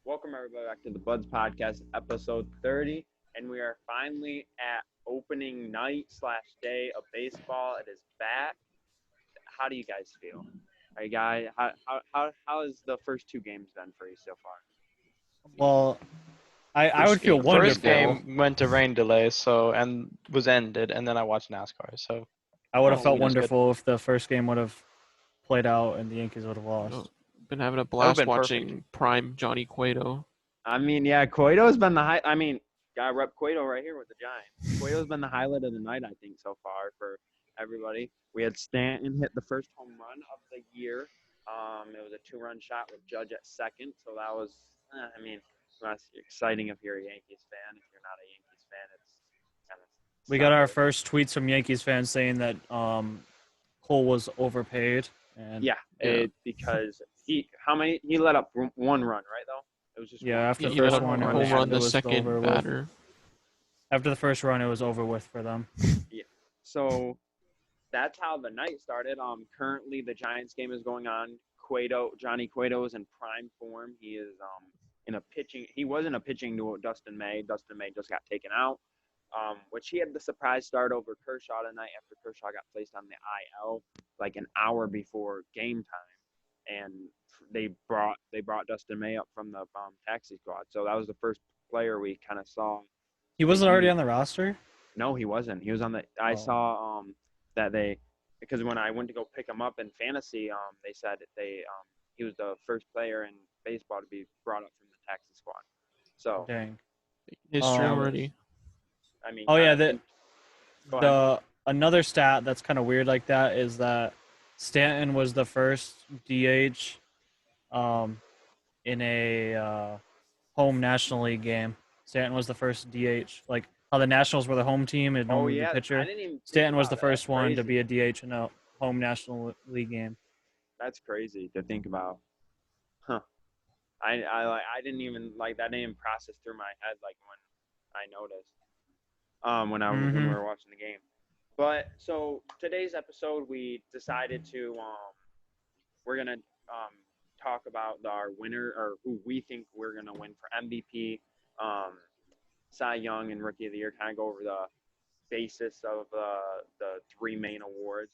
Welcome everybody back to the Buds Podcast, episode 30, and we are finally at opening night / day of baseball. It is back. How do you guys feel? Are you guys how has the first two games been for you so far? Well, I would feel First wonderful. game went to rain delay, and was ended, and then I watched NASCAR. So I would have felt it was good. wonderful if the first game would have played out and the Yankees would have lost. Been having a would've blast been watching prime Johnny Cueto. I mean, yeah, Cueto's been the high. I mean, gotta rep Cueto right here with the Giants. Cueto's been the highlight of the night, I think, so far for everybody. We had Stanton hit the first home run of the year. It was a 2-run shot with Judge at second, so that was, I mean, that's exciting if you're a Yankees fan. If you're not a Yankees fan, it's kind of. We got our first tweets from Yankees fans saying that Cole was overpaid. And Yeah, because he let up one run, right though. It was just after the He let first up one, a it home was, run it the was second over with. batter. After the first run, it was over with for them. So that's how the night started. Currently the Giants game is going on. Johnny Cueto is in prime form. He is in a pitching. He was in a pitching duel with Dustin May. Dustin May just got taken out, which he had the surprise start over Kershaw tonight after Kershaw got placed on the IL like an hour before game time, and they brought Dustin May up from the taxi squad. So that was the first player we kind of saw. He wasn't already on the roster? No, he wasn't. He was on the. I saw that because when I went to go pick him up in fantasy, they said he was the first player in baseball to be brought up from the taxi squad. So Dang. History already. I mean. Oh, yeah, Go ahead. another stat that's kind of weird like that is that Stanton was the first DH in a home National League game. Stanton was the first DH. Like how the Nationals were the home team and Oh the yeah, I pitcher. didn't even think Stanton was about the that. first That's one to crazy. be a DH in a home National League game. That's crazy to think about. Huh. I didn't even like that. Didn't even process through my head like when I noticed. When we were watching the game. But so today's episode, we decided to we're gonna talk about our winner or who we think we're gonna win for MVP, Cy Young, and Rookie of the Year. Kind of go over the basis of the three main awards.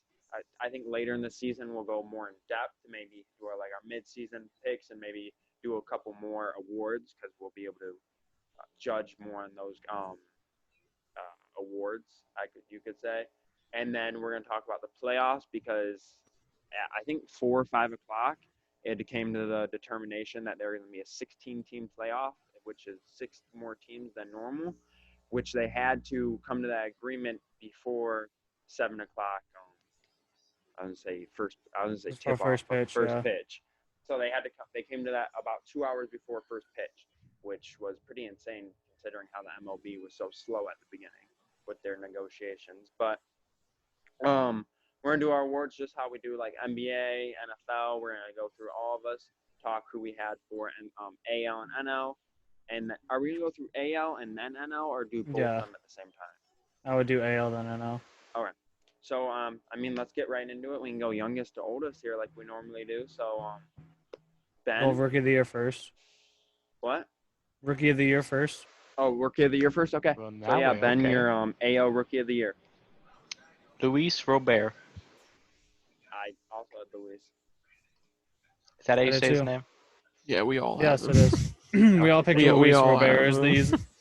I think later in the season we'll go more in depth, maybe do our mid-season picks and maybe do a couple more awards because we'll be able to judge more on those awards, you could say. And then we're going to talk about the playoffs because I think 4 or 5 o'clock it came to the determination that there was going to be a 16-team playoff, which is 6 more teams than normal, which they had to come to that agreement before 7 o'clock. I was going to say tip off first pitch. So they came to that about 2 hours before first pitch, which was pretty insane considering how the MLB was so slow at the beginning with their negotiations. But we're gonna do our awards just how we do like NBA, NFL. We're gonna go through all of us, talk who we had for AL and NL. And are we gonna go through AL and then NL, or do both of them at the same time? I would do AL then NL. All right. So I mean, let's get right into it. We can go youngest to oldest here, like we normally do. So Ben. Well, Rookie of the Year first. What? Rookie of the Year first. Oh, Rookie of the Year first. Okay. Well, So yeah, Ben, okay. you're AL Rookie of the Year. Luis Robert. I also had Luis. Is that how you I did say his too. name? Yeah, we all Yes, have it him. is. We all picked We Luis all Robert. have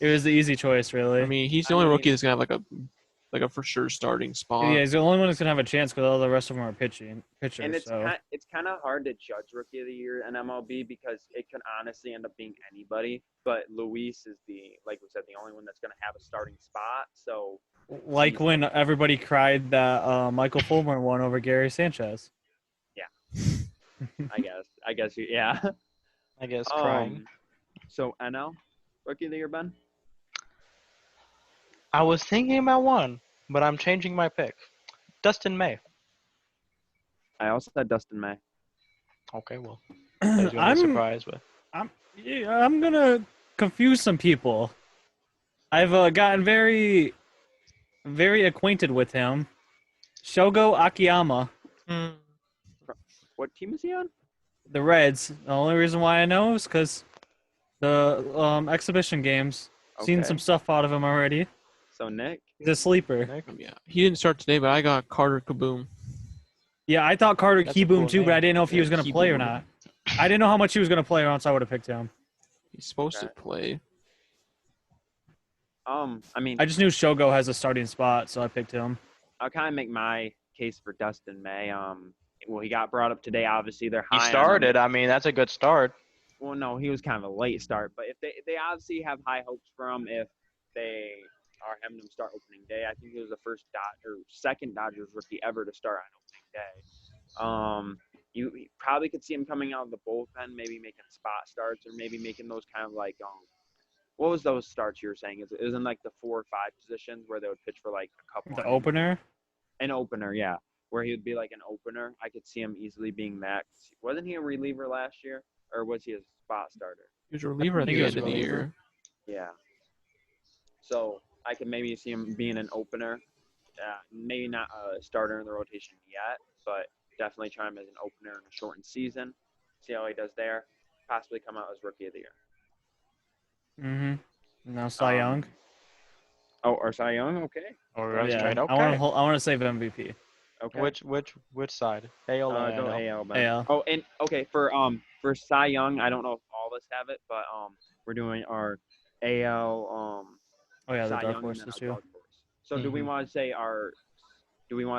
It was the easy choice, really. I mean, he's the only rookie that's gonna have like a for sure starting spot. Yeah, he's the only one that's gonna have a chance because all the rest of them are pitchers. And it's so. it's kind of hard to judge Rookie of the Year in MLB because it can honestly end up being anybody. But Luis is like we said, the only one that's going to have a starting spot. So Like when everybody cried that Michael Fulmer won over Gary Sanchez. Yeah. I guess yeah. I guess crying. So NL Rookie of the Year, Ben? I was thinking about one, but I'm changing my pick. Dustin May. I also said Dustin May. Okay, well, that's gonna be a surprise, but I'm gonna confuse some people. I've gotten very, very acquainted with him. Shogo Akiyama, What team is he on? the Reds. The only reason why I know is because The exhibition games. Seen Okay. some stuff out of him already. So Nick. He's a sleeper. Nick? Yeah, he didn't start today, but I got Carter Kaboom. Yeah, I thought Carter That's a Keyboom cool too, but name. I didn't know if he Yeah, was gonna Keyboom. play or not. I didn't know how much he was gonna play, or else I would have picked him. He's supposed Okay. to play. I mean, I just knew Shogo has a starting spot, so I picked him. I'll kind of make my case for Dustin May. Well, he got brought up today. Obviously, they're high He on him. started. I mean, that's a good start. Well, no, he was kind of a late start, but if they obviously have high hopes for him if they are having him start opening day. I think he was the second Dodgers rookie ever to start on opening day. You probably could see him coming out of the bullpen, maybe making spot starts or maybe making those kind of like what was those starts you were saying? It was in like the 4 or 5 positions where they would pitch for like a couple. The opener. An opener, yeah, where he would be like an opener. I could see him easily being that. Wasn't he a reliever last year, or was he a spot starter? He was a reliever at think the he end was of the reliever. year. Yeah. So I could maybe see him being an opener. Maybe not a starter in the rotation yet, but definitely try him as an opener in a shortened season. See how he does there. Possibly come out as rookie of the year. Mm-hmm. Now Cy Young. Or Cy Young. Okay. Or Yeah, straight. I Okay. want to save MVP. Okay. Which side? AL or Go NL? AL, Ben. AL. Oh, and okay for Cy Young, I don't know if all of us have it, but we're doing our AL Oh yeah, the Cy dark Young and horse then this our year. dark horse. So do we Mhm. want to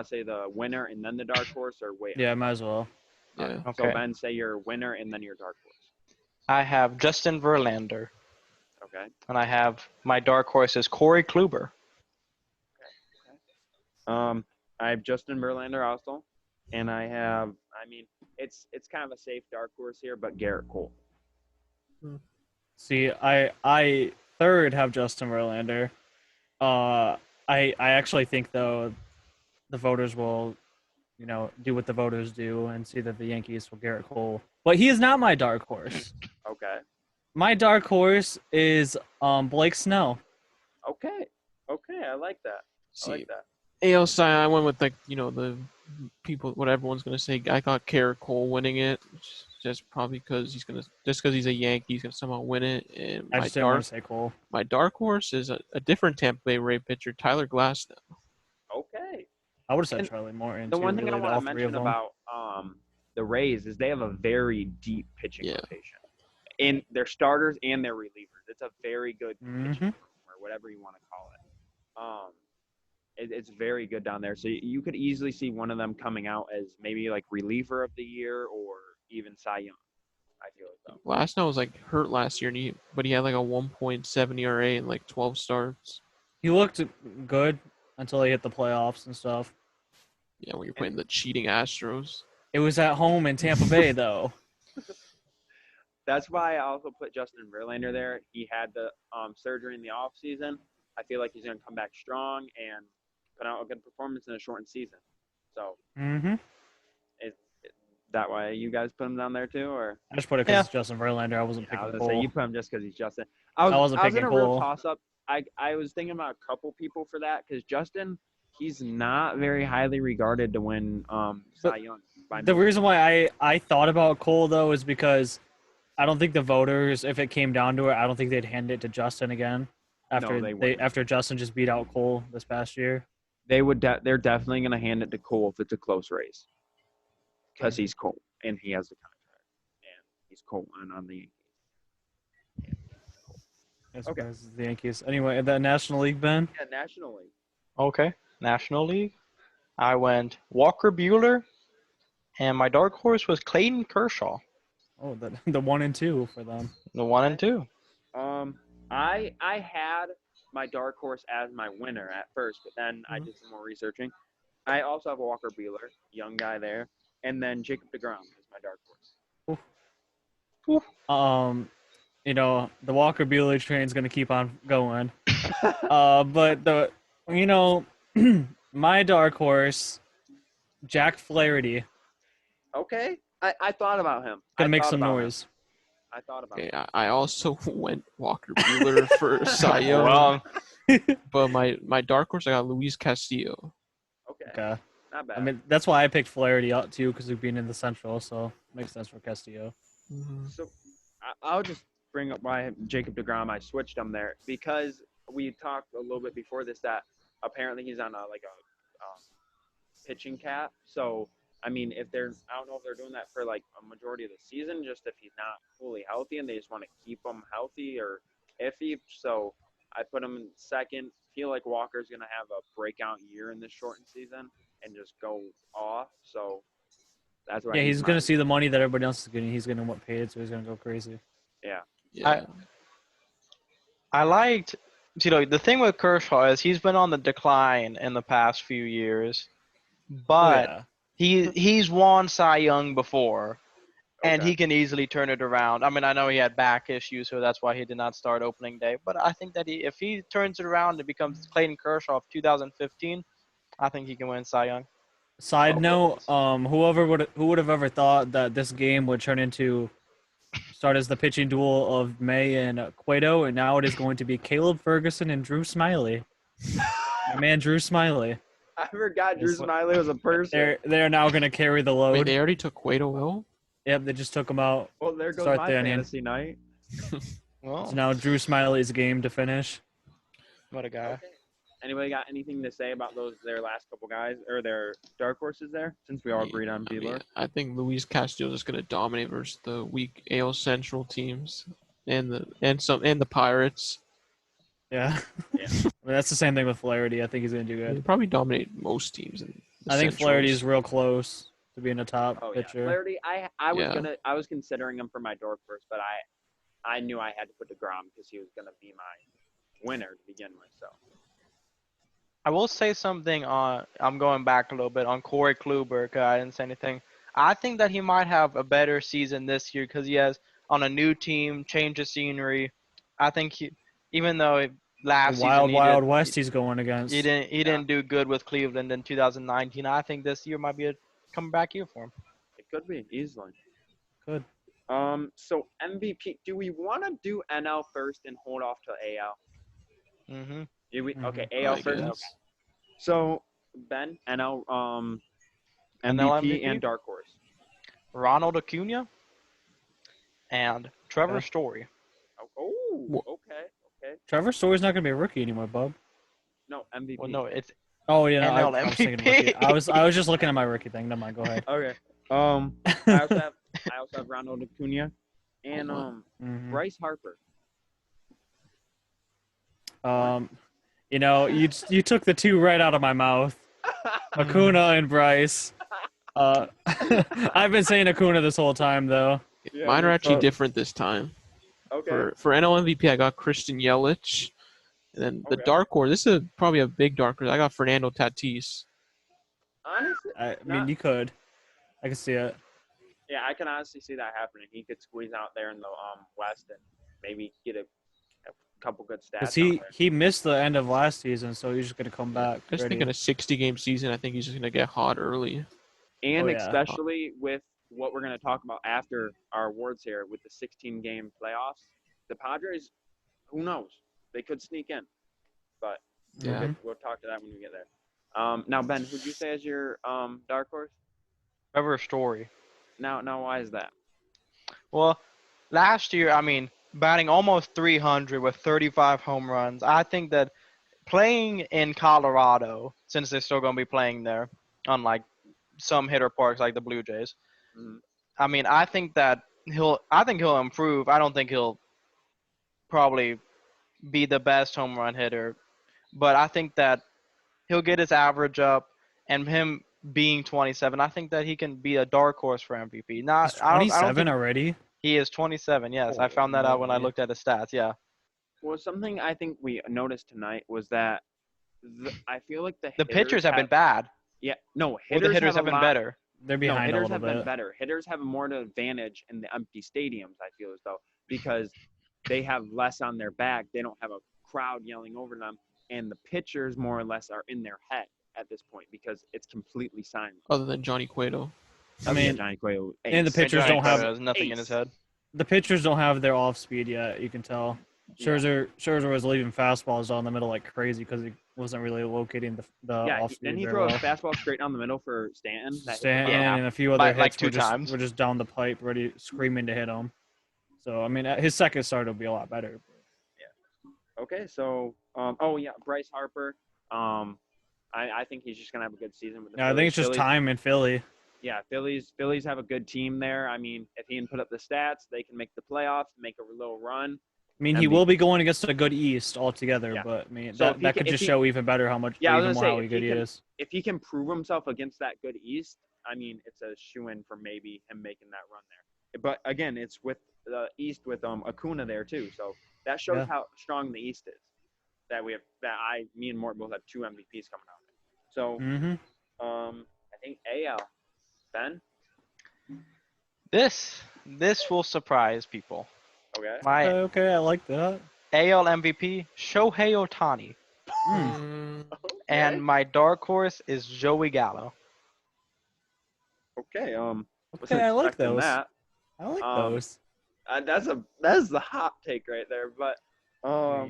say the winner and then the dark horse, or wait? Yeah, might as well. Yeah. So Okay. Ben, say your winner and then your dark horse. I have Justin Verlander, Okay. and I have my dark horse is Corey Kluber. I have Justin Verlander also, and I have. I mean, it's kind of a safe dark horse here, but Garrett Cole. See, I third have Justin Verlander. I actually think though the voters will, do what the voters do and see that the Yankees will Garrett Cole. But he is not my dark horse. Okay. My dark horse is Blake Snell. Okay. I like that. See, AL Cy, I went with the what everyone's gonna say. I got Garrett Cole winning it, just probably because he's a Yankee, he's gonna somehow win it. And I just didn't want to say Cole. my dark horse is a different Tampa Bay Ray pitcher, Tyler Glasnow. Okay. I would have said And Charlie Morton The too. one thing I Really, want all to three of mention them. about the Rays is they have a very deep pitching Yeah. rotation in their starters and their relievers. It's a very good pitching room, or whatever you want to call it. It's very good down there. So you could easily see one of them coming out as maybe like reliever of the year or even Cy Young. I feel like though. Glasnow was like hurt last year, but he had like a 1.7 ERA and like 12 starts. He looked good until he hit the playoffs and stuff. Yeah, when you're playing the cheating Astros. It was at home in Tampa Bay though. That's why I also put Justin Verlander there. He had the surgery in the off season. I feel like he's going to come back strong and put out a good performance in a shortened season. So is that why you guys put him down there too, or? I just put it because it's Justin Verlander. I wasn't I was picking gonna say Cole. you put him just because he's Justin. I wasn't I was in picking a real Cole. toss up. I was thinking about a couple people for that because Justin, he's not very highly regarded to win Cy Young. The reason why I thought about Cole though is because I don't think the voters, if it came down to it, I don't think they'd hand it to Justin again after they wouldn't. after Justin just beat out Cole this past year. They would. They're definitely gonna hand it to Cole if it's a close race because he's Cole and he has the contract and he's Cole and on the Yankees. That's Okay. because it's the Yankees. Anyway, the National League, Ben. Yeah, National League. Okay. National League. I went Walker Buehler, and my dark horse was Clayton Kershaw. Oh, the 1 and 2 for them. The 1 and 2. I had my dark horse as my winner at first, but then I did some more researching. I also have a Walker Buehler, young guy there, and then Jacob deGrom is my dark horse. The Walker Buehler train's gonna keep on going. But my dark horse, Jack Flaherty, Okay, I thought about him. gonna I make thought some about him. noise. I thought about Okay, him. I also went Walker Buehler for Cy Young, Well, but my dark horse I got Luis Castillo. Okay, Okay. not bad. I mean, that's why I picked Flaherty out too, because of being in the Central, so makes sense for Castillo. So I'll just bring up why Jacob DeGrom, I switched him there because we talked a little bit before this that apparently he's on a pitching cap. So I mean, I don't know if they're doing that for like a majority of the season, just if he's not fully healthy and they just want to keep him healthy or iffy. So I put him in second. Feel like Walker's gonna have a breakout year in this shortened season and just go off. So that's why Yeah, he's gonna see the money that everybody else is getting. He's gonna want paid, so he's gonna go crazy. Yeah. Yeah. I liked, the thing with Kershaw is he's been on the decline in the past few years, but Oh, he's won Cy Young before, and Okay. he can easily turn it around. I mean, I know he had back issues, so that's why he did not start opening day. But I think that if he turns it around and becomes Clayton Kershaw of 2015, I think he can win Cy Young. Side Oh, note, goodness. who would have ever thought that this game would start as the pitching duel of May and Cueto, and now it is going to be Caleb Ferguson and Drew Smiley. My man Drew Smiley. I forgot Drew Yes. Smiley was a person. They're now going to carry the Wait, load. they already took Cueto out? Yep, they just took him out. Well, there goes Start my the onion. fantasy night. Well, So now Drew Smiley's game to finish. what a guy. Okay. Anybody got anything to say about their last couple guys or their dark horses there? Since we all agreed on I mean, Bueller. I think Luis Castillo is going to dominate versus the weak AL Central teams and the Pirates. Yeah. Yeah. I mean, that's the same thing with Flaherty. I think he's going to do He'll good. probably dominate most teams. I think Flaherty's real close to being a top Oh yeah, pitcher. Flaherty. Yeah. I was considering him for my dark horse, but I knew I had to put DeGrom because he was gonna be my winner to begin with. So I will say something on. I'm going back a little bit on Corey Kluber. 'Cause I didn't say anything. I think that he might have a better season this year because he has on a new team, change of scenery. I think even though last The wild, season wild west he's going against. he didn't do good with Cleveland in 2019. I think this year might be a comeback year for him. it could be easily. Good. So MVP. Do we want to do NL first and hold off to AL? Mm-hmm. Okay, Mhm. AL I first. guess. Okay. So Ben, NL NL MVP MVP? and dark horse. Ronald Acuna and Trevor Okay. Story. Oh, okay. Trevor Story's not going to be a rookie anymore, bub. No MVP. Well, no, it's Oh, yeah. No, NL I was thinking MVP. rookie. I was just looking at my rookie thing. Never mind. Go ahead. Okay. I also have Ronald Acuna and Mhm. Bryce Harper. You took the two right out of my mouth. Acuna and Bryce. I've been saying Acuna this whole time, though. Yeah, Mine are actually Oh. different this time. Okay. For NL MVP, I got Christian Yelich. And then the Okay. dark horse, this is probably a big dark horse. I got Fernando Tatis. Honestly, I mean, Not- you could. I can see it. yeah, I can honestly see that happening. He could squeeze out there in the West and maybe get a couple good stats. Because out there. he missed the end of last season, so he's just going to come back. I just think in a 60-game season, I think he's just going to get hot early. And Oh, yeah. especially with what we're going to talk about after our awards here with the 16-game playoffs, the Padres, who knows? They could sneak in. But Yeah. we'll talk to that when we get there. Now, Ben, who'd you say is your dark horse? Trevor Story. Now, why is that? Well, last year, I mean, batting almost 300 with 35 home runs. I think that playing in Colorado, since they're still going to be playing there, unlike some hitter parks like the Blue Jays, Mhm. I mean, I think he'll improve. I don't think he'll probably be the best home run hitter, but I think that he'll get his average up, and him being 27, I think that he can be a dark horse for MVP. Not, He's I don't 27 think already. he is 27. Yes, I found that out when I Holy. looked at his stats. Yeah, Well, something I think we noticed tonight was that I feel like the pitchers have been bad, Yeah, no, or hitters, the hitters have been better. They're No, behind a hitters little have been bit. better. Hitters have more to advantage in the empty stadiums, I feel as though, because they have less on their back. They don't have a crowd yelling over them. And the pitchers, more or less, are in their head at this point because it's completely silent. Other than Johnny Cueto. I mean, Johnny Cueto. and the ace. pitchers Johnny don't have- Cueto has nothing in his Ace. head. The pitchers don't have their off speed yet. You can tell. Yeah. Scherzer was leaving fastballs down the middle like crazy because he wasn't really locating the Yeah, off speed didn't he very throw well. a fastball straight down the middle for Stanton? Stanton Yeah. and a few other Like hits two were times. just down the pipe, ready screaming to hit him. So I mean, his second start will be a lot better. Okay, so Bryce Harper. I think he's just gonna have a good season with the Yeah, I Phillies. think it's just time in Philly. Yeah, Phillies have a good team there. I mean, if he can put up the stats, they can make the playoffs, make a little run. I mean, he will be going against a good East altogether, Yeah. but I mean So that could just show even better how much, Yeah, I was even gonna more say, how good he is. if he can prove himself against that good East, I mean, it's a shoe-in for maybe him making that run there. But again, it's with the East with Acuna there too, so that shows how strong the East is. That me and Mort both have 2 MVPs coming out. So, I think AL, Ben. This will surprise people. Okay. My Okay, I like that. AL MVP, Shohei Ohtani. Okay. And my dark horse is Joey Gallo. Okay. Wasn't Okay, I like expecting those. that. I like those. That's the hot take right there. But I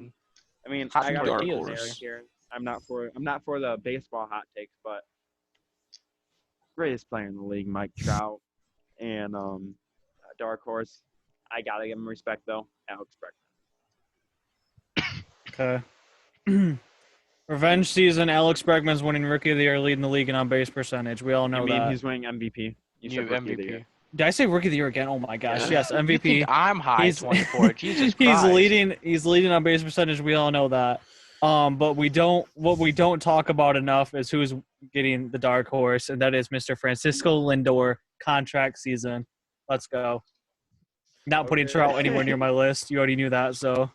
mean, hot I got dark to go horse. here. I'm not for the baseball hot takes, but greatest player in the league, Mike Trout, and dark horse. I gotta give him respect though, Alex Bregman. Okay. Revenge season. Alex Bregman's winning Rookie of the Year, leading the league in on base percentage. We all know that. He's winning MVP. You said Rookie of the Year. Did I say Rookie of the Year again? Oh my gosh! Yeah. Yes, MVP. You think I'm high 24? Jesus Christ. He's leading on base percentage. We all know that. But what we don't talk about enough is who's getting the dark horse, and that is Mr. Francisco Lindor contract season. Let's go. Not putting Trout anywhere near my list. You already knew that, so.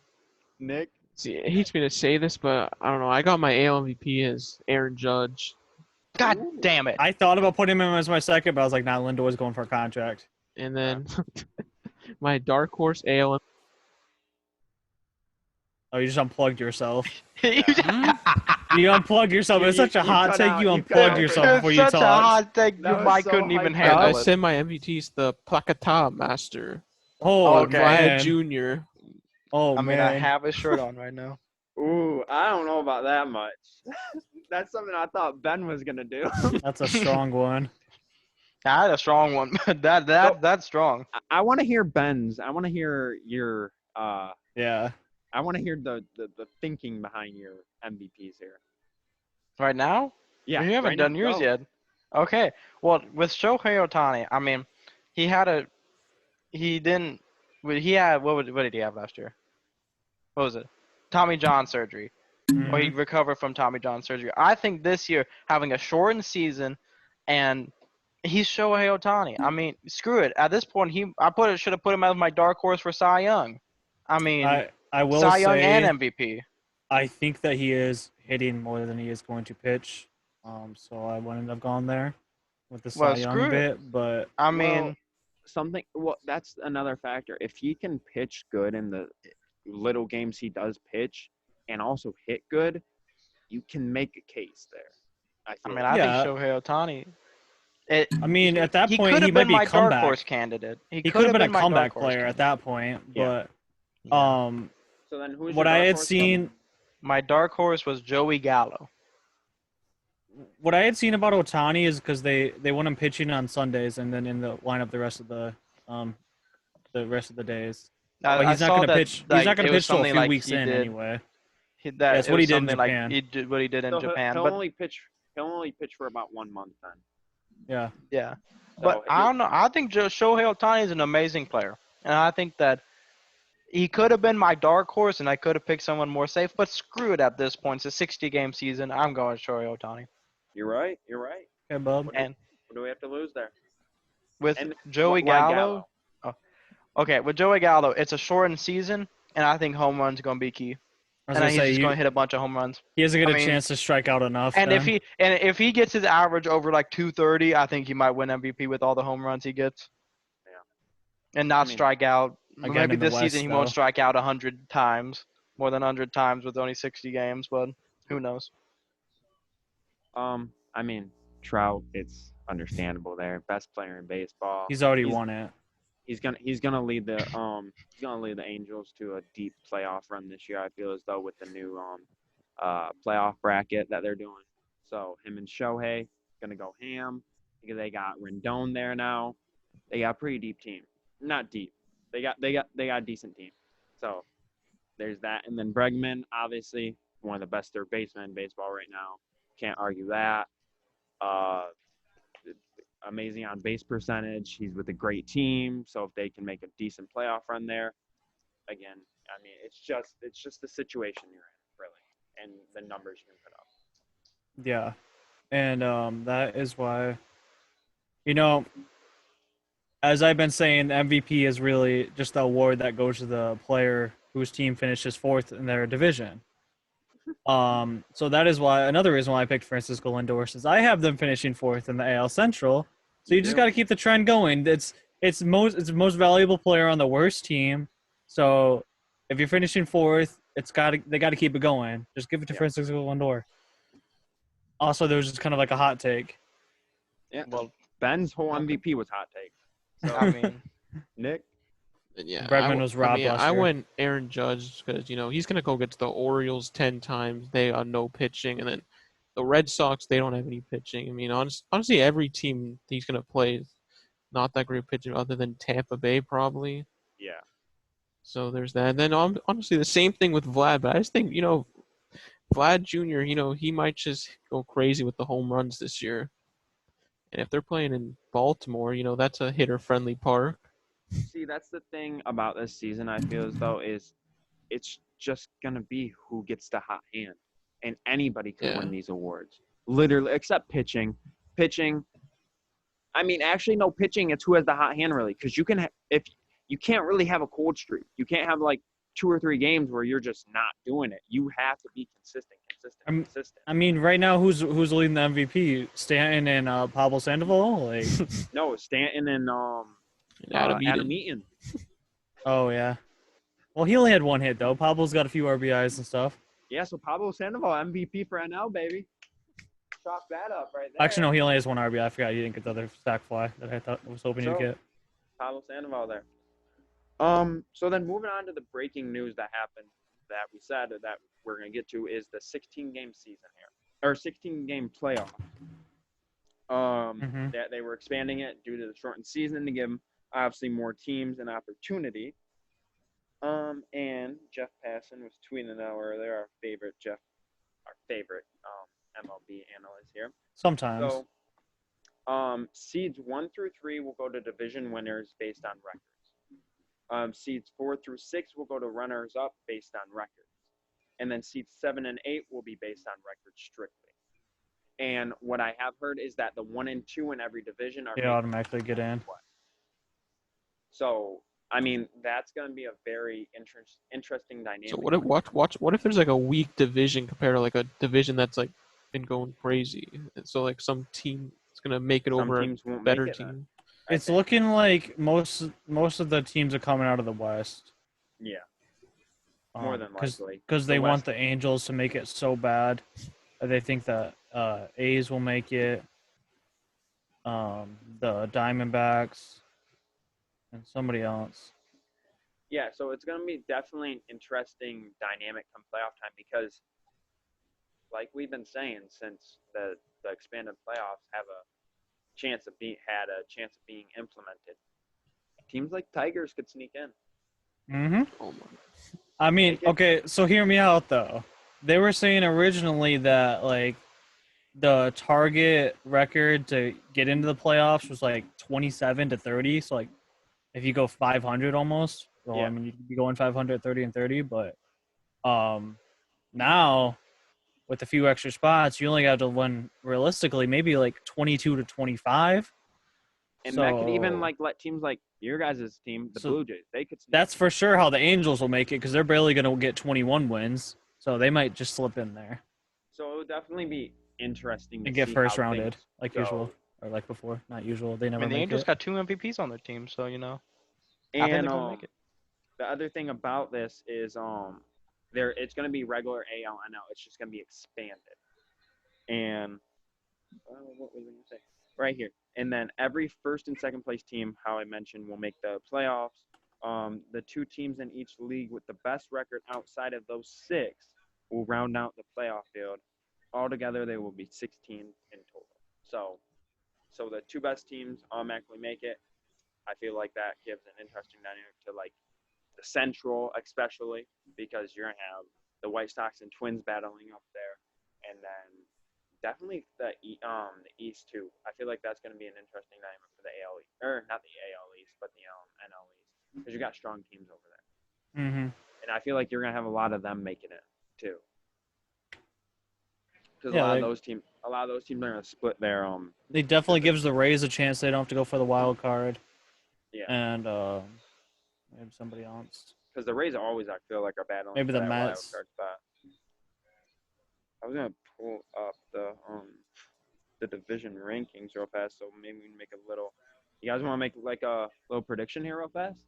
Nick. See, it hates me to say this, but I don't know. I got my AL MVP as Aaron Judge. God damn it. I thought about putting him as my second, but I was like, nah, Lindor's going for a contract. And then my dark horse AL. Oh, you just unplugged yourself. You You unplugged yourself. It's such a hot cut take. out- You you cut unplugged out. yourself It's before you such a talked. hot take. That You was might so couldn't even hyped handle I it. said my MVP is the Placata Master. Oh, Okay. man. Vlad Jr. Oh, I mean, I man. have his shirt on right now. Ooh, I don't know about that much. That's something I thought Ben was gonna do. That's a strong one. I had a strong one, but that's strong. I want to hear Ben's. I want to hear your. Yeah. I want to hear the thinking behind your MVPs here. Right now? Yeah, You haven't right done now, yours go. yet. Okay. Well, with Shohei Ohtani, I mean, he had he didn't. He had what did he have last year? What was it? Tommy John surgery. Or he recovered from Tommy John surgery. I think this year having a shortened season, and he's Shohei Ohtani. I mean, screw it. At this point, should have put him as my dark horse for Cy Young. I mean, I will Cy Young say and MVP. I think that he is hitting more than he is going to pitch. So I wouldn't have gone there with the Cy Young screw it. bit, but I mean, that's another factor. If he can pitch good in the little games he does pitch, and also hit good, you can make a case there. I think Shohei Ohtani. I mean, at that He point, could he have might been be my a dark comeback. horse candidate. He could have been a my comeback dark horse player at that point, Yeah. but So then who's what your I dark had horse seen, My dark horse was Joey Gallo. what I had seen about Ohtani is because they want him pitching on Sundays and then in the lineup the rest of the days. But he's not going to pitch. He's not going to pitch till a few weeks in anyway. That's what he did in Japan. He did what he did in So Japan. He'll But only pitch for about 1 month then. Yeah. yeah, So but I don't know. I think Shohei Ohtani is an amazing player, and I think that he could have been my dark horse, and I could have picked someone more safe. But screw it at this point. It's a 60-game season. I'm going Shohei Ohtani. You're right. Okay, bub. And What do we have to lose there? with And Joey why Gallo, okay, with Joey Gallo, it's a shortened season, and I think home runs going to be key. I was And gonna he's say just going to hit a bunch of home runs. he doesn't get I a mean, chance to strike out enough. And then. if he gets his average over like 230, I think he might win MVP with all the home runs he gets. Yeah. And not strike out. Again Maybe in the this West, season he won't though. strike out 100 times, more than 100 times with only 60 games, but who knows? I mean, Trout, it's understandable there. Best player in baseball. He's already won it. He's gonna lead the Angels to a deep playoff run this year. I feel as though with the new playoff bracket that they're doing. So him and Shohei gonna go ham because they got Rendon there now. They got a pretty deep team. Not deep. they got a decent team. So there's that. And then Bregman, obviously, one of the best third basemen in baseball right now. Can't argue that. Uh, amazing on base percentage. He's with a great team. So if they can make a decent playoff run there, again, I mean, it's just the situation you're in, really, and the numbers you can put up. Yeah, and that is why, you know, as I've been saying, the MVP is really just the award that goes to the player whose team finishes fourth in their division. So that is why another reason why I picked Francisco Lindor is I have them finishing fourth in the AL Central. So you just got to keep the trend going. It's the most valuable player on the worst team. So if you're finishing fourth, they got to keep it going. Just give it to Francisco Lindor. Also, there was just kind of like a hot take. Yeah. Well, Ben's whole MVP was hot take. So I mean, Nick, Yeah, Bregman was robbed last I year. went Aaron Judge because he's gonna go get to the Orioles 10 times. They are no pitching, and then the Red Sox, they don't have any pitching. I mean, honestly, every team he's gonna play is not that great pitching, other than Tampa Bay probably. yeah. So there's that. And then honestly, the same thing with Vlad. But I just think Vlad Jr. He might just go crazy with the home runs this year. And if they're playing in Baltimore, that's a hitter-friendly park. See, that's the thing about this season. I feel as though is it's just gonna be who gets the hot hand, and anybody can Yeah. win these awards. Literally, except pitching. Pitching. I mean, actually, no pitching. It's who has the hot hand, really, because if you can't really have a cold streak. You can't have like 2 or 3 games where you're just not doing it. You have to be consistent. I mean, right now, who's leading the MVP? Stanton and Pablo Sandoval? Like, No, Stanton and Adam Eaton. oh yeah. Well, he only had one hit though. Pablo's got a few RBIs and stuff. Yeah, so Pablo Sandoval MVP for NL, baby. Chalk that up right there. Actually, no, he only has one RBI. I forgot he didn't get the other sack fly that I was hoping he'd get. Pablo Sandoval there. So then moving on to the breaking news that happened that we said that we're going to get to is the 16-game season here, or 16-game playoff. That they were expanding it due to the shortened season to give obviously more teams an opportunity. And Jeff Passan was tweeting out earlier, our favorite MLB analyst here. Sometimes. So, seeds 1 through 3 will go to division winners based on records. Seeds 4 through 6 will go to runners up based on records. And then seeds 7 and 8 will be based on records strictly. And what I have heard is that the 1 and 2 in every division are automatically get in. So, I mean, that's going to be a very interesting dynamic. So what if there's like a weak division compared to like a division that's like been going crazy? So like some team is gonna make it over a better team. It's looking like most of the teams are coming out of the West. Yeah. More than likely. Because they want the Angels to make it so bad. They think that A's will make it. The Diamondbacks. And somebody else. Yeah, so it's going to be definitely an interesting dynamic come playoff time because, like we've been saying, since the expanded playoffs had a chance of being implemented, teams like Tigers could sneak in. Mm-hmm. Oh my. I mean, okay, so hear me out though. They were saying originally that like the target record to get into the playoffs was like 27-30, so like if you go 500 almost, well, I mean, you'd be going 500, 30, and 30, but now with a few extra spots, you only got to win realistically maybe like 22-25. And that could even like let teams like your guys' team, the Blue Jays, they could. That's for sure how the Angels will make it because they're barely going to get 21 wins, so they might just slip in there. So it would definitely be interesting to get first rounded like usual or like before. Not usual. They never. I mean, the Angels got 2 MVPs on their team, so And I think they're gonna make it. The other thing about this is it's going to be regular AL NL. It's just going to be expanded. And what was I going to say? Right here. And then every first and second place team, how I mentioned, will make the playoffs. The 2 teams in each league with the best record outside of those 6 will round out the playoff field. Altogether, they will be 16 in total. So the 2 best teams automatically make it. I feel like that gives an interesting dynamic to like the Central, especially because you're gonna have the White Sox and Twins battling up there, and then definitely the East too. I feel like that's gonna be an interesting dynamic for the AL East, or not the AL East, but the NL East, because you got strong teams over there, Mm-hmm. and I feel like you're gonna have a lot of them making it too. Because Yeah, a lot of those teams are gonna split their It definitely division. gives the Rays a chance. They don't have to go for the wild card. Yeah. And maybe somebody else. Because the Rays always, I feel like, are battling Maybe for the that wild Mets. card spot. I was gonna pull up the division rankings real fast, so maybe we can make a little. You guys want to make like a little prediction here real fast?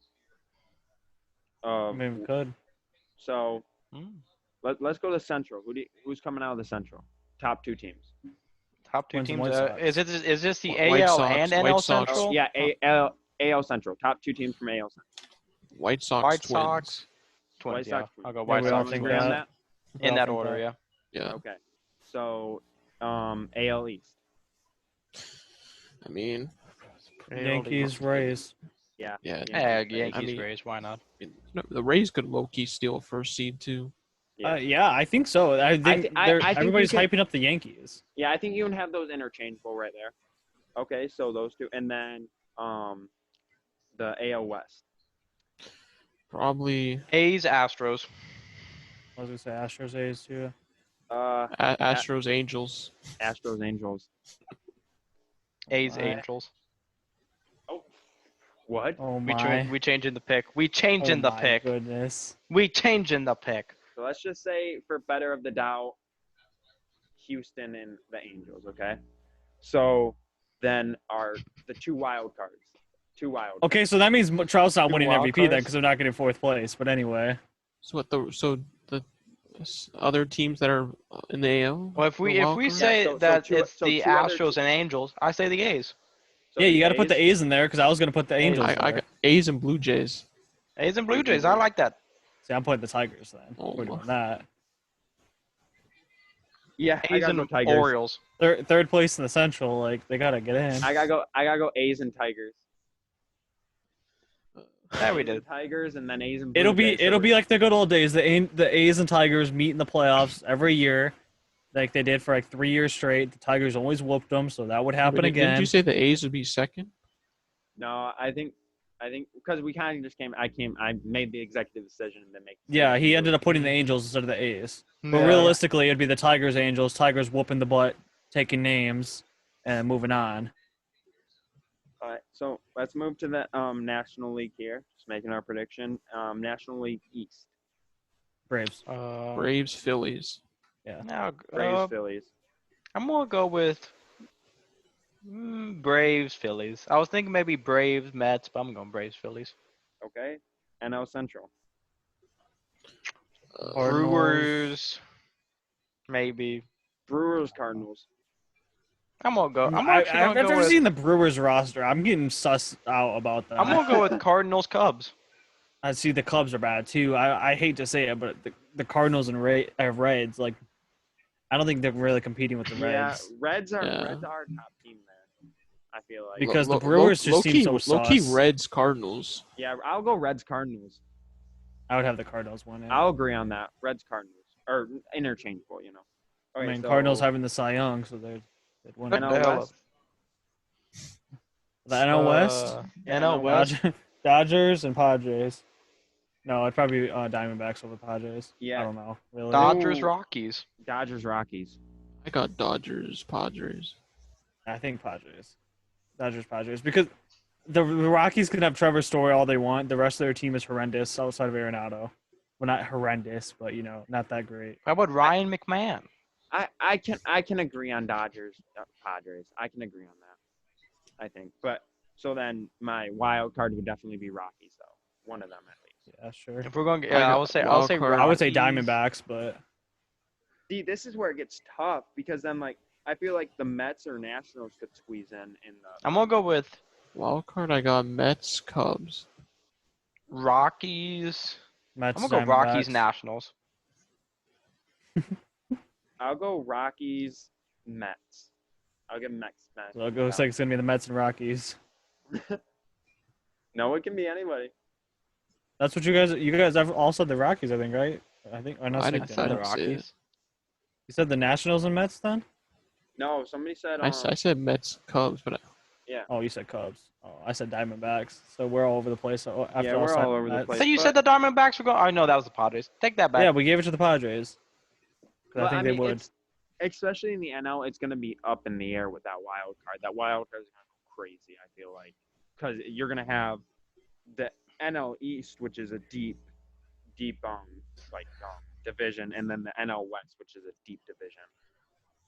I mean, we could. So Mm. let's go to Central. Who's coming out of the Central? Top 2 teams. Top 2 Twins and teams. White Sox. Is this the White AL Sox, and White NL Sox. Central? Yeah, AL Central. Top 2 teams from AL Central. White Sox, White Twins. Sox, Twins. White Yeah, Sox, Twins. I'll go Yeah, White we all Sox, think Agree Twins. on that. that? We In all that think order, that. yeah. Yeah. Okay. So AL East. I mean, Yankees, Rays. Yeah. yeah. Yankees, I mean- Rays. Why not? The Rays could low-key steal first seed too. Yeah, I think so. I think I think everybody's you can- hyping up the Yankees. Yeah, I think you can have those interchangeable right there. Okay, so those two, and then the AL West. Probably A's, Astros. I was gonna say Astros, A's too. Astros, Angels. Astros, Angels. A's, My- Angels. Oh, what? Oh my. We changing the pick. We changing the my pick. Goodness. We changing the pick. So let's just say, for better of the doubt, Houston and the Angels. Okay. So then the 2 wild cards. 2 wild. Okay, so that means Trout's not Two winning wild MVP then cards? because they're not getting 4th place. But anyway. So the other teams that are in the AL. Well, if we card? say so that two- it's so the 2 other Astros and Angels, I say the A's. So Yeah, the you got to put the A's- A's in there because I was gonna put the Angels. I there. got A's and Blue Jays. A's and Blue Jays. I like that. See, I'm putting the Tigers then. Oh, We're doing that. Yeah, I A's gotta and go Tigers. Orioles. Third place in the Central, like they gotta get in. I gotta go A's and Tigers. Yeah, we A's and did. Tigers, and then A's and Blue It'll be Jays. So be like the good old days. The A's and Tigers meet in the playoffs every year, like they did for like 3 years straight. The Tigers always whooped them, so that would happen Didn't again. you say the A's would be second? No, I think because we kind of just I made the executive decision to make. Yeah, he ended up putting the Angels instead of the A's. But Yeah. realistically, it'd be the Tigers, Angels, Tigers whooping the butt, taking names, and moving on. All right, so let's move to the National League here. Just making our prediction. National League East. Braves. Braves, Phillies. Now, Braves, Phillies. I'm gonna go with Braves, Phillies. I was thinking maybe Braves, Mets, but I'm going Braves, Phillies. Okay. NL Central. Cardinals. Brewers, maybe. Brewers, Cardinals. I'm gonna go. I'm I've actually gonna go never with. seen the Brewers roster. I'm getting sus out about that. I'm gonna go with Cardinals, Cubs. I see the Cubs are bad too. I hate to say it, but the Cardinals and Reds, like, I don't think they're really competing with the Reds. Yeah, Reds are Yeah. our top team there. I feel like. Because the Brewers just seem so low-key sus. Reds, Cardinals. Yeah, I'll go Reds, Cardinals. I would have the Cardinals win it. I'll agree on that. Reds, Cardinals, or interchangeable. You know. I Okay, mean, so Cardinals having the Cy Young, so they'd win it. What NL the hell? West. The NL West, NL West. Dodgers and Padres. No, it'd probably be Diamondbacks over Padres. Yeah. I don't know. Really. Dodgers, Rockies. Dodgers, Rockies. I got Dodgers, Padres. I think Padres. Dodgers, Padres. Because the Rockies can have Trevor Story all they want. The rest of their team is horrendous outside of Arenado. Well, not horrendous, but, not that great. How about Ryan McMahon? I can agree on Dodgers, Padres. I can agree on that. I think, but so then my wild card would definitely be Rockies, though. One of them at least. Yeah, sure. If we're going, I got I'll say wild card. I would say Rockies. Diamondbacks, but See, this is where it gets tough because then, like, I feel like the Mets or Nationals could squeeze in the. I'm gonna go with Wild card, I got Mets, Cubs. Rockies. Mets, I'm gonna go Rockies, Diamondbacks. Nationals. I'll go Rockies, Mets. I'll give Mets. So it looks like it's going to be the Mets and Rockies. No, it can be anybody. That's what you guys have all said the Rockies, I think, right? I think I know I Snake didn't- did. I said I the didn't say it. Rockies. You said the Nationals and Mets then? No, somebody said I said Mets, Cubs, but yeah. Oh, you said Cubs. Oh, I said Diamondbacks. So we're all over the place. So after Yeah, all we're said all over the Mets. I place. thought you But- said the Diamondbacks were going. I know that was the Padres. Take that back. Yeah, we gave it to the Padres. 'Cause I But think they would. it's especially in the NL, it's going to be up in the air with that wild card. That wild card is going to go crazy. I feel like because you're going to have the NL East, which is a deep division, and then the NL West, which is a deep division.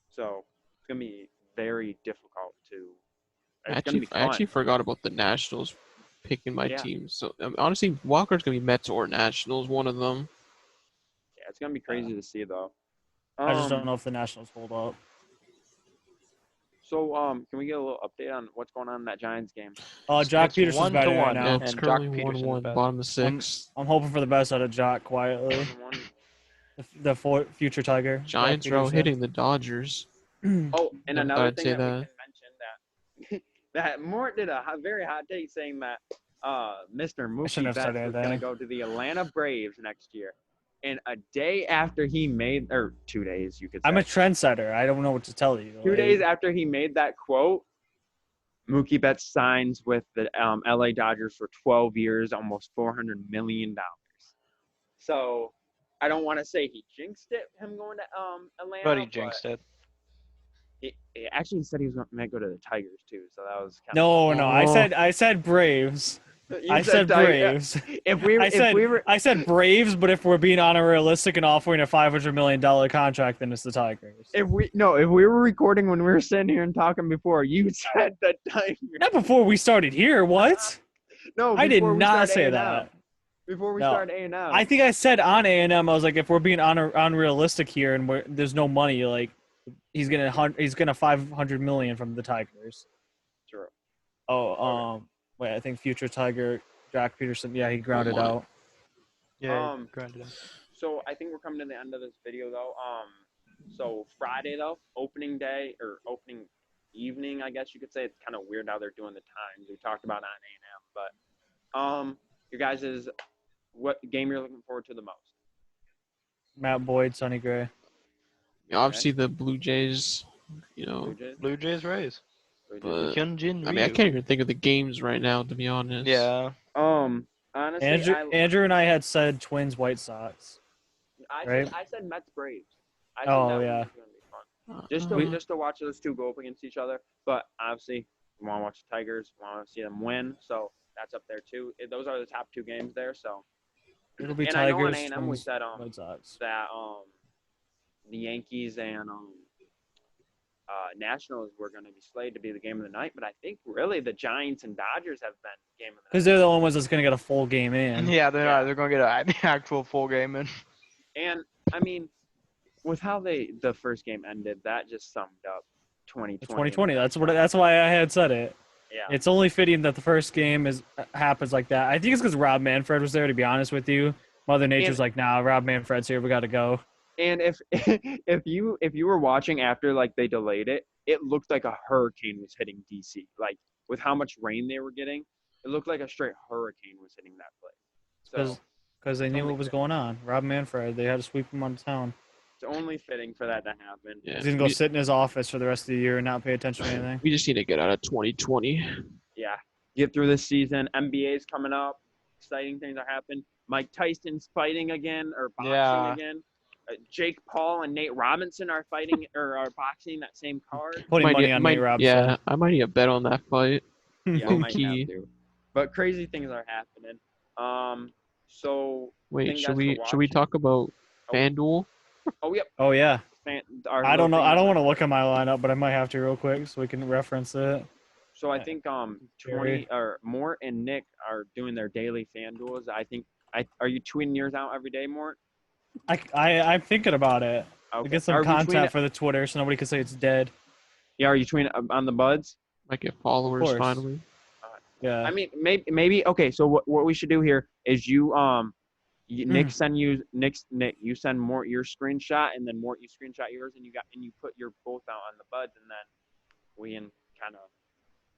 So it's going to be very difficult to. It's going to be I fun. actually forgot about the Nationals picking my Yeah. team. So honestly, Walker's gonna be Mets or Nationals, one of them. Yeah, it's going to be crazy to see though. I just don't know if the Nationals hold up. So can we get a little update on what's going on in that Giants game? Jock It's Peterson's 1-1. better right Yeah, now. it's And currently Jock Peterson's 1-1, best. bottom of 6. I'm hoping for the best out of Jock quietly. Future Tiger. Jock Giants are out Peterson. hitting the Dodgers. Oh, and Never another thought I'd thing say that we that. can mention that Mort did a very hot take saying that Mr. shouldn't Mookie have said Betts was going to anything. go to the Atlanta Braves next year. And a day after he made, or 2 days, you could say. I'm a trendsetter. I don't know what to tell you. 2 days after he made that quote, Mookie Betts signs with the LA Dodgers for 12 years, almost $400 million. So I don't want to say he jinxed it, him going to Atlanta. But he jinxed it. He actually said he was going to go to the Tigers too, so that was kind No, of. no. Oh. I said Braves. You I said Tiger- Braves. If we were I said Braves, but if we're being unrealistic and offering a $500 million contract, then it's the Tigers. if we were recording when we were sitting here and talking before, you said the Tigers. Not before we started here. What? No, I did before we not start say A&M. that. Before we No. start A&M. I think I said on A&M, I was like, if we're being unrealistic here and there's no money, like he's gonna $500 million from the Tigers. True. Oh, wait, I think future Tiger Jack Peterson. Yeah, he grounded my. out. Yeah, Um, granted. So I think we're coming to the end of this video though. So Friday though, opening day or opening evening, I guess you could say. It's kind of weird how they're doing the times. We talked about on A&M, but your guys is what game you're looking forward to the most? Matt Boyd, Sonny Gray. Obviously, the Blue Jays. You know, Blue Jays? Blue Jays Rays. Blue Jays. but Hyunjin I mean, I Ryu. can't even think of the games right now, to be honest. Yeah. Honestly, Andrew and I had said Twins, White Sox. right? I said Mets Braves. I Oh, think that yeah. one was gonna be fun. We- Just to watch those two go up against each other. But obviously, we want to watch the Tigers. We want to see them win. So that's up there too. Those are the top two games there. So It'll be and I know on Tigers, A&M we Twins, said White Sox. that the Yankees and Nationals were going to be slated to be the game of the night. But I think really the Giants and Dodgers have been game of the Because night. they're the only ones that's going to get a full game in. Yeah, they're Yeah. not. They're gonna get an actual full game in. And I mean, with how the first game ended, that just summed up 2020. It's 2020. That's why I had said it. Yeah. It's only fitting that the first game happens like that. I think it's because Rob Manfred was there. To be honest with you, Mother Nature's like, nah, Rob Manfred's here. We got to go. And if you were watching after like they delayed it, it looked like a hurricane was hitting DC. Like with how much rain they were getting, it looked like a straight hurricane was hitting that place. So Because they knew only what was fit. going on. Rob Manfred, they had to sweep him out of town. it's only fitting for that to happen. Yeah, He's gonna go sit in his office for the rest of the year and not pay attention to anything. we just need to get out of 2020. Yeah. Get through this season. NBA's coming up. Exciting things are happening. Mike Tyson's fighting again or boxing Yeah. again. Jake Paul and Nate Robinson are fighting or are boxing that same card. Putting money on Nate Robinson. Yeah, I might need a bet on that fight. Yeah, I might Low-key. have to. But crazy things are happening. So Wait, thing should guys to we watch. talk about Oh. FanDuel? Oh yep. Oh yeah. Our I don't know. little I thing don't is- want to look at my lineup, but I might have to real quick so we can reference it. So I think 20 Jerry. or Mort and Nick are doing their daily FanDuels. I think are you tweeting yours out every day, Mort? I'm thinking about it. Okay. To get some Are we content tweeting- for the Twitter so nobody can say it's dead. Yeah, are you tweeting on the buds? Might get followers course. finally. Yeah. I mean, maybe. Okay, so what we should do here is Nick send you Nick you send Mort your screenshot and then Mort you screenshot yours and you put your both out on the buds and then we can kind of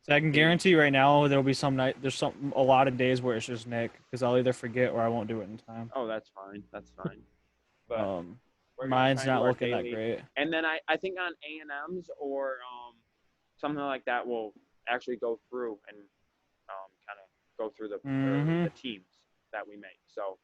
So I can guarantee right now there'll be some night. There's a lot of days where it's just Nick because I'll either forget or I won't do it in time. Oh, that's fine. That's fine. But we're gonna Mine's try and do not our looking that daily. great. And then I think on A&Ms or something like that, we'll actually go through and kind of go through Mm-hmm. the teams that we make. So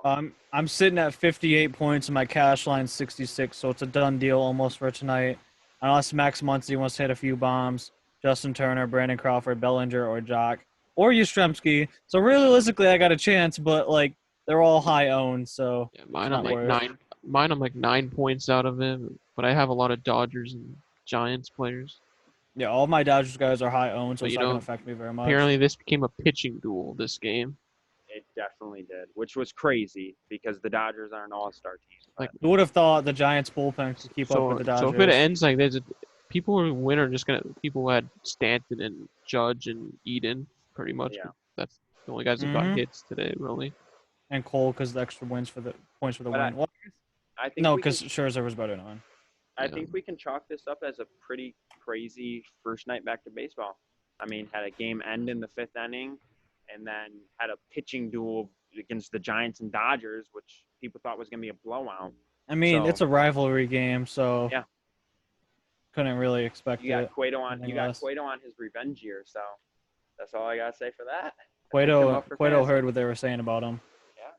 I'm sitting at 58 points and my cash line's 66, so it's a done deal almost for tonight. Unless Max Muncy wants to hit a few bombs, Justin Turner, Brandon Crawford, Bellinger, or Jock, or Yastrzemski. So realistically, I got a chance, but like they're all high owned, so Yeah, it's not worth. Mine, I'm like 9 points out of it, but I have a lot of Dodgers and Giants players. Yeah, all my Dodgers guys are high owned, so But it's not going to affect me very much. apparently this became a pitching duel this game. it definitely did, which was crazy because the Dodgers are an all-star team. Like, Who would have thought the Giants bullpen could keep up with the Dodgers? So if it ends like this, people who win are just gonna people who had Stanton and Judge and Eden pretty much. Yeah. That's the only guys that got hits today, really. And Cole because the extra points for the win. I think No, because Scherzer was better than one. I think we can chalk this up as a pretty crazy first night back to baseball. I mean, had a game end in the 5th inning, and then had a pitching duel against the Giants and Dodgers, which people thought was going to be a blowout. I mean, it's a rivalry game, so yeah, couldn't really expect you got it. Cueto on his revenge year, so that's all I gotta say for that. Cueto heard what they were saying about him. Yeah,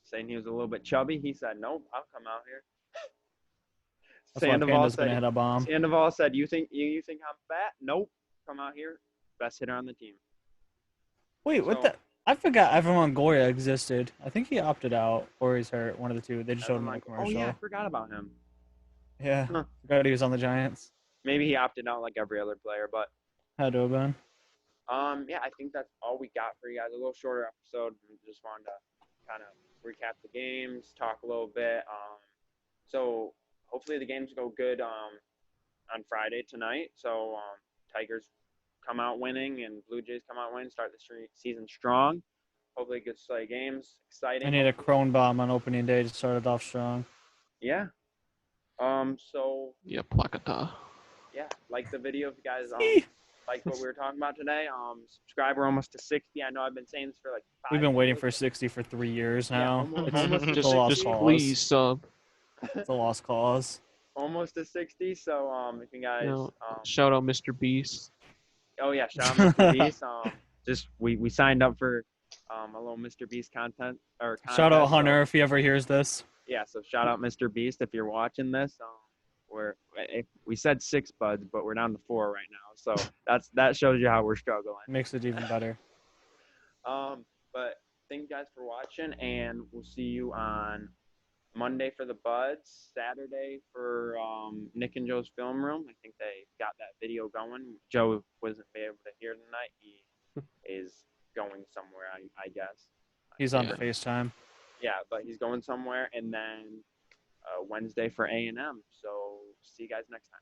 saying he was a little bit chubby. He said, "Nope, I'll come out here." Sandoval said, "You think I'm fat? Nope, come out here, best hitter on the team." Wait, what the? I forgot Evan Longoria existed. I think he opted out or he's hurt. One of the two. They just showed him in the commercial. Oh yeah, I forgot about him. Yeah, forgot he was on the Giants. Maybe he opted out like every other player, but had to have been. Yeah, I think that's all we got for you guys. A little shorter episode. We just wanted to kind of recap the games, talk a little bit. So hopefully the games go good on Friday tonight. So Tigers come out winning and Blue Jays come out winning, start the season strong. Hopefully good slate games, exciting. I need a Cronenbaum on opening day to start it off strong. Yeah. So. Yeah, Placata. Yeah, like the video if you guys like what we were talking about today. Subscribe. We're almost to 60. I know I've been saying this for like 5 We've been years. waiting for 60 for 3 years now. Yeah, almost it's a lost cause. Please sub. It's a lost cause. Almost to 60. So if you guys shout out Mr. Beast. Oh yeah, shout out Mr. Beast. Just we signed up for a little Mr. Beast content or contest, shout out Hunter if he ever hears this. Yeah, so shout out Mr. Beast if you're watching this. We said 6 buds, but we're down to 4 right now. So that shows you how we're struggling. Makes it even better. But thank you guys for watching, and we'll see you on Monday for the buds, Saturday for Nick and Joe's film room. I think they got that video going. Joe wasn't able to hear tonight. He is going somewhere, I guess. He's on FaceTime. Yeah, but he's going somewhere, and then Wednesday for A&M. So see you guys next time.